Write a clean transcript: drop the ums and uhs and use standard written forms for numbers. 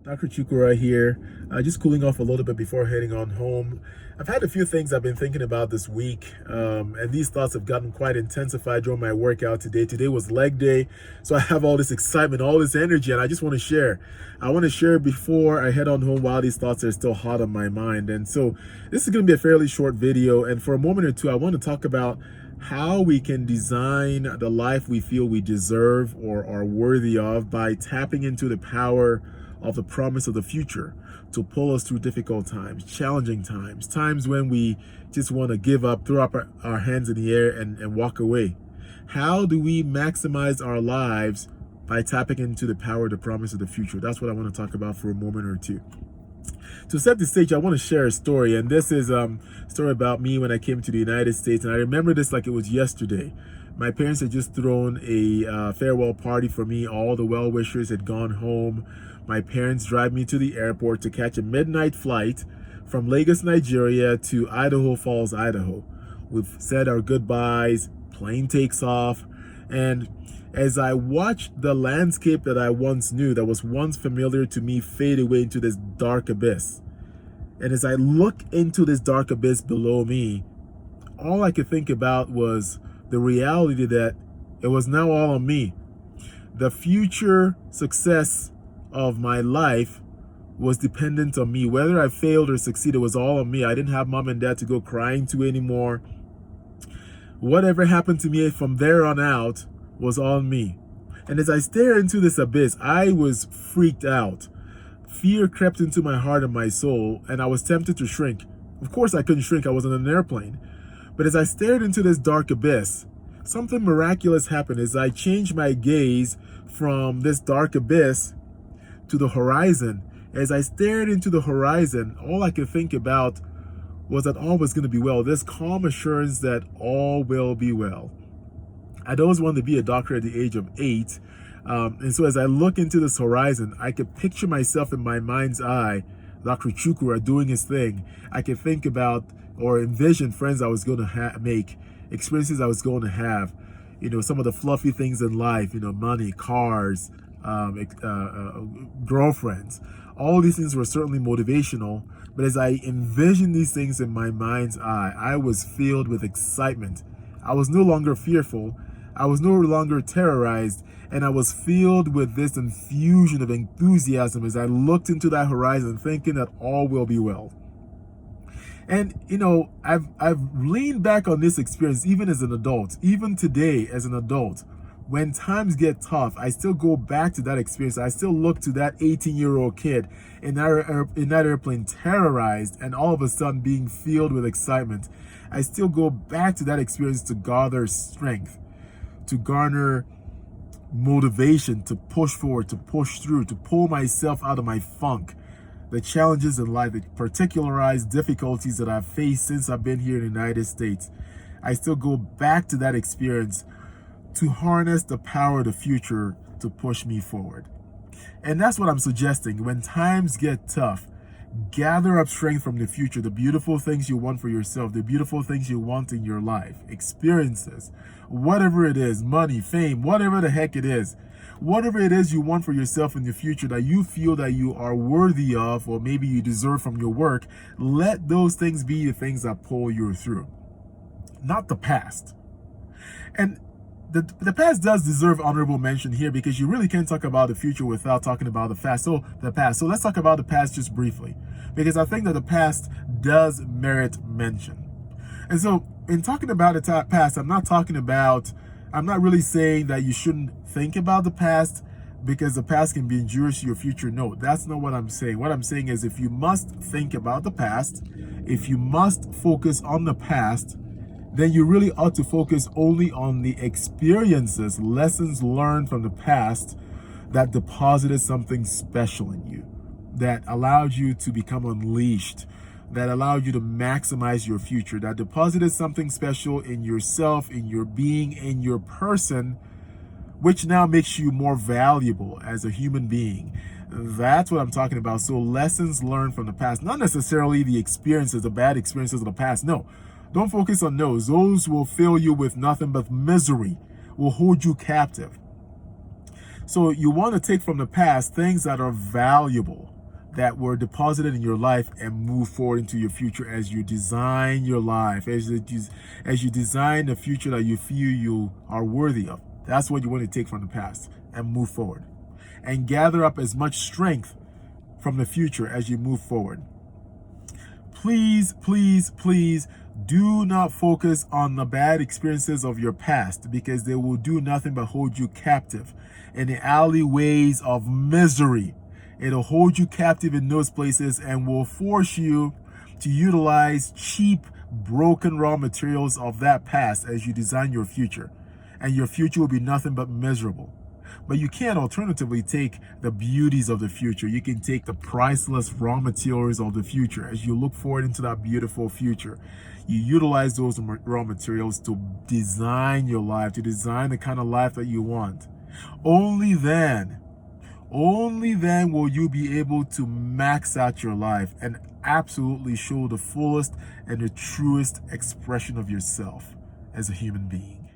Dr. Chukwurah here, just cooling off a little bit before heading on home. I've had a few things I've been thinking about this week, and these thoughts have gotten quite intensified during my workout today. Today was leg day, so I have all this excitement, all this energy, and I just want to share. I want to share before I head on home while these thoughts are still hot on my mind. And so this is going to be a fairly short video, and for a moment or two, I want to talk about how we can design the life we feel we deserve or are worthy of by tapping into the power of the promise of the future to pull us through difficult times, challenging times, times when we just want to give up, throw up our hands in the air and walk away. How do we maximize our lives by tapping into the power of the promise of the future? That's what I want to talk about for a moment or two. To set the stage, I want to share a story, and this is a story about me when I came to the United States, and I remember this like it was yesterday. My parents had just thrown a farewell party for me. All the well-wishers had gone home. My parents drive me to the airport to catch a midnight flight from Lagos, Nigeria to Idaho Falls, Idaho. We've said our goodbyes, plane takes off, and as I watched the landscape that I once knew, that was once familiar to me, fade away into this dark abyss. And as I look into this dark abyss below me, all I could think about was the reality that it was now all on me. The future success of my life was dependent on me. Whether I failed or succeeded was all on me. I didn't have mom and dad to go crying to anymore. Whatever happened to me from there on out was on me. And as I stared into this abyss, I was freaked out. Fear crept into my heart and my soul, and I was tempted to shrink. Of course I couldn't shrink, I was on an airplane. But as I stared into this dark abyss, something miraculous happened. As I changed my gaze from this dark abyss to the horizon, as I stared into the horizon, all I could think about was that all was going to be well. This calm assurance that all will be well. I'd always wanted to be a doctor at the age of 8. And so as I look into this horizon, I could picture myself in my mind's eye, Dr. Chukwurah doing his thing. I could think about or envision friends I was going to make, experiences I was going to have, some of the fluffy things in life, money, cars, girlfriends. All these things were certainly motivational, but as I envisioned these things in my mind's eye, I was filled with excitement. I was no longer fearful. I was no longer terrorized, and I was filled with this infusion of enthusiasm as I looked into that horizon, thinking that all will be well. And I've leaned back on this experience even as an adult, even today as an adult. When times get tough, I still go back to that experience. I still look to that 18-year-old kid in that airplane, terrorized, and all of a sudden being filled with excitement. I still go back to that experience to gather strength, to garner motivation, to push forward, to push through, to pull myself out of my funk. The challenges in life, the particularized difficulties that I've faced since I've been here in the United States, I still go back to that experience to harness the power of the future to push me forward. And that's what I'm suggesting. When times get tough, gather up strength from the future, the beautiful things you want for yourself, the beautiful things you want in your life, experiences, whatever it is, money, fame, whatever the heck it is, whatever it is you want for yourself in the future that you feel that you are worthy of, or maybe you deserve from your work, let those things be the things that pull you through, not the past. And the past does deserve honorable mention here, because you really can't talk about the future without talking about the past. So let's talk about the past just briefly, because I think that the past does merit mention. And so in talking about the past, I'm not really saying that you shouldn't think about the past because the past can be injurious to your future. No, that's not what I'm saying. What I'm saying is, if you must think about the past, if you must focus on the past, then you really ought to focus only on the experiences, lessons learned from the past that deposited something special in you, that allowed you to become unleashed, that allowed you to maximize your future, that deposited something special in yourself, in your being, in your person, which now makes you more valuable as a human being. That's what I'm talking about. So lessons learned from the past, not necessarily the experiences, the bad experiences of the past. No, don't focus on those. Those will fill you with nothing but misery, will hold you captive. So you want to take from the past things that are valuable, that were deposited in your life and move forward into your future as you design your life, as you design the future that you feel you are worthy of. That's what you want to take from the past and move forward. And gather up as much strength from the future as you move forward. Please, please, please do not focus on the bad experiences of your past, because they will do nothing but hold you captive in the alleyways of misery. It'll hold you captive in those places and will force you to utilize cheap, broken raw materials of that past as you design your future. And your future will be nothing but miserable. But you can alternatively take the beauties of the future. You can take the priceless raw materials of the future as you look forward into that beautiful future. You utilize those raw materials to design your life, to design the kind of life that you want. Only then will you be able to max out your life and absolutely show the fullest and the truest expression of yourself as a human being.